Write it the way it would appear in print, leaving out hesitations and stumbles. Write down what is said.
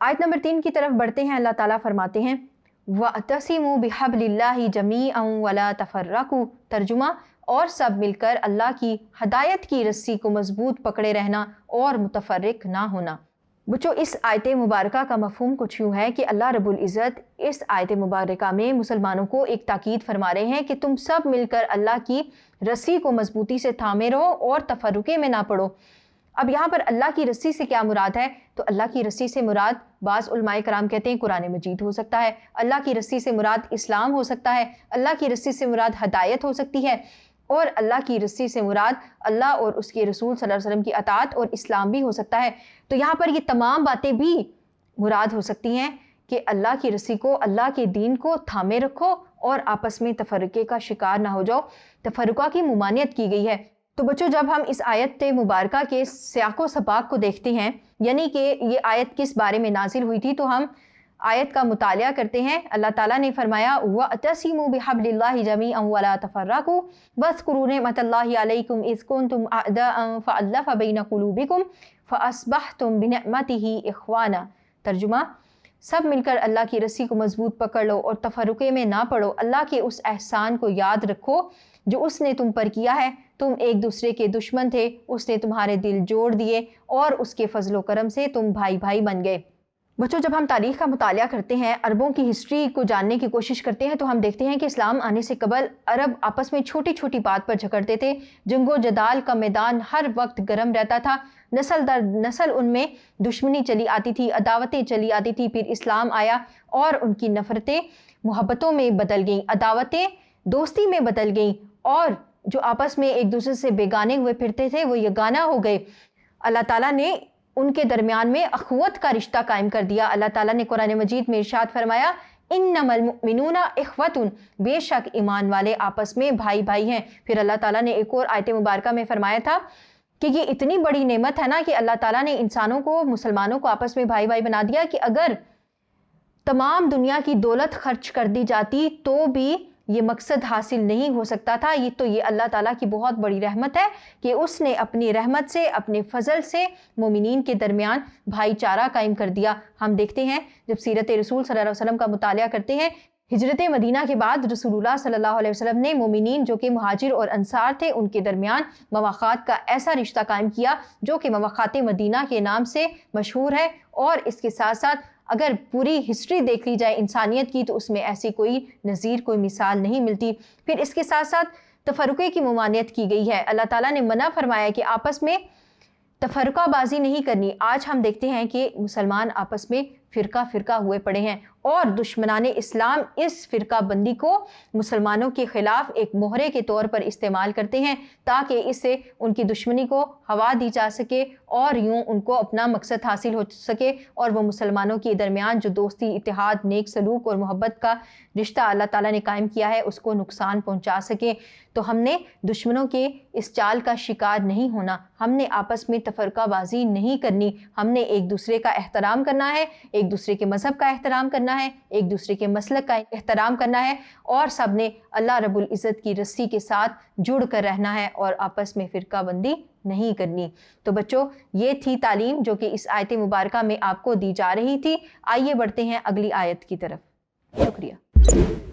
आयत नंबर 3 की तरफ बढ़ते हैं। अल्लाह ताला फरमाते हैं वअतसिमू बिहब्लिल्लाहि जमीअन वला तफर्रकू। तर्जुमा, और सब मिलकर अल्लाह की हदायत की रस्सी को मजबूत पकड़े रहना और मुतफर्रिक ना होना। बच्चों, इस आयत मुबारका का मफहूम कुछ यूँ है कि अल्लाह रब्बुल इज़्ज़त इस आयत मुबारका में मुसलमानों को एक ताकीद फरमा रहे हैं कि तुम सब मिलकर अल्लाह की रस्सी को मजबूती से थामे रहो और तफर्रुके में ना पड़ो। अब यहाँ पर अल्लाह की रस्सी से क्या मुराद है? तो अल्लाह की रस्सी से मुराद बाज़ उलमाए कराम कहते हैं कुरान मजीद हो सकता है, अल्लाह की रस्सी से मुराद इस्लाम हो सकता है, अल्लाह की रस्सी से मुराद हदायत हो सकती है, और अल्लाह की रस्सी से मुराद अल्लाह और उसके रसूल सल्लल्लाहु अलैहि वसल्लम की अताअत और इस्लाम भी हो सकता है। तो यहाँ पर ये तमाम बातें भी मुराद हो सकती हैं कि अल्लाह की रस्सी को, अल्लाह के दीन को थामे रखो और आपस में तफर्रुके का शिकार ना हो जाओ। तफर्रुका की मुमानियत की गई है। तो बच्चों, जब हम इस आयत मुबारका के सियाको सबाक को देखते हैं, यानी कि ये आयत किस बारे में नाजिल हुई थी, तो हम आयत का मुतालिया करते हैं। अल्लाह ताला ने फरमाया वअतसिमू बिहब्लिल्लाहि जमीअन वला तफर्रकू वज़कुरू निअमतल्लाहि अलैकुम इज़ कुंतुम अअदाअन फ़अल्लफ़ बैन क़ुलूबिकुम फ़अस्बहतुम बिनिअमतिही इख़वाना। तर्जुमा, सब मिलकर अल्लाह की रस्सी को मजबूत पकड़ लो और तफर्रुके में ना पड़ो। अल्लाह के उस एहसान को याद रखो जो उसने तुम पर किया है। तुम एक दूसरे के दुश्मन थे, उसने तुम्हारे दिल जोड़ दिए और उसके फजलो करम से तुम भाई भाई बन गए। बच्चों, जब हम तारीख़ का मुतालिया करते हैं, अरबों की हिस्ट्री को जानने की कोशिश करते हैं, तो हम देखते हैं कि इस्लाम आने से कबल अरब आपस में छोटी छोटी बात पर झगड़ते थे। जंगो जदाल का मैदान हर वक्त गर्म रहता था। नस्ल दर नस्ल उनमें दुश्मनी चली आती थी, अदावतें चली आती थी। फिर इस्लाम आया और उनकी नफ़रतें मोहब्बतों में बदल गईं, अदावतें दोस्ती में बदल गईं, और जो आपस में एक दूसरे से बेगाने हुए फिरते थे वो यगाना हो गए। अल्लाह ताला ने उनके दरमियान में अखवत का रिश्ता कायम कर दिया। अल्लाह ताला ने कुरान मजीद में इरशाद फरमाया इन्नमल मुमिनूना इख्वतुन, बेशक ईमान वाले आपस में भाई भाई हैं। फिर अल्लाह ताला ने एक और आयत मुबारका में फरमाया था कि ये इतनी बड़ी नेमत है ना कि अल्लाह ताला ने इंसानों को, मुसलमानों को आपस में भाई भाई बना दिया कि अगर तमाम दुनिया की दौलत खर्च कर दी जाती तो भी ये मकसद हासिल नहीं हो सकता था। ये अल्लाह ताला की बहुत बड़ी रहमत है कि उसने अपनी रहमत से, अपने फजल से मोमिनीन के दरमियान भाईचारा कायम कर दिया। हम देखते हैं जब सीरत रसूल सल्लल्लाहु अलैहि वसल्लम का मुतालिया करते हैं, हिजरत मदीना के बाद रसूलुल्लाह सल्लल्लाहु अलैहि वसल्लम ने मोमिनीन जो कि मुहाजिर और अंसार थे उनके दरमियान मवाक़ात का ऐसा रिश्ता कायम किया जो कि मवाक़ात मदीना के नाम से मशहूर है। और इसके साथ साथ अगर पूरी हिस्ट्री देख ली जाए इंसानियत की तो उसमें ऐसी कोई नज़ीर, कोई मिसाल नहीं मिलती। फिर इसके साथ साथ तफर्रुके की मुमानियत की गई है। अल्लाह ताला ने मना फरमाया कि आपस में तफर्रुकाबाजी नहीं करनी। आज हम देखते हैं कि मुसलमान आपस में फ़िरका फ़िरका हुए पड़े हैं और दुश्मनाने इस्लाम इस फ़िरका बंदी को मुसलमानों के ख़िलाफ़ एक मोहरे के तौर पर इस्तेमाल करते हैं ताकि इससे उनकी दुश्मनी को हवा दी जा सके और यूँ उनको अपना मकसद हासिल हो सके और वो मुसलमानों के दरमियान जो दोस्ती, इत्तेहाद, नेक सलूक और मोहब्बत का रिश्ता अल्लाह ताला ने कायम किया है उसको नुकसान पहुँचा सके। तो हमने दुश्मनों के इस चाल का शिकार नहीं होना, हमने आपस में तफर्रुकाबाजी नहीं करनी, हमने एक दूसरे का एहतराम करना है, एक दूसरे के मज़हब का एहतराम करना है, एक दूसरे के मसलक का एहतराम करना है और सब ने अल्लाह रब्बुल इज़्ज़त की रस्सी के साथ जुड़ कर रहना है और आपस में फ़िरका बंदी नहीं करनी। तो बच्चों, ये थी तालीम जो कि इस आयत मुबारका में आपको दी जा रही थी। आइए बढ़ते हैं अगली आयत की तरफ। शुक्रिया।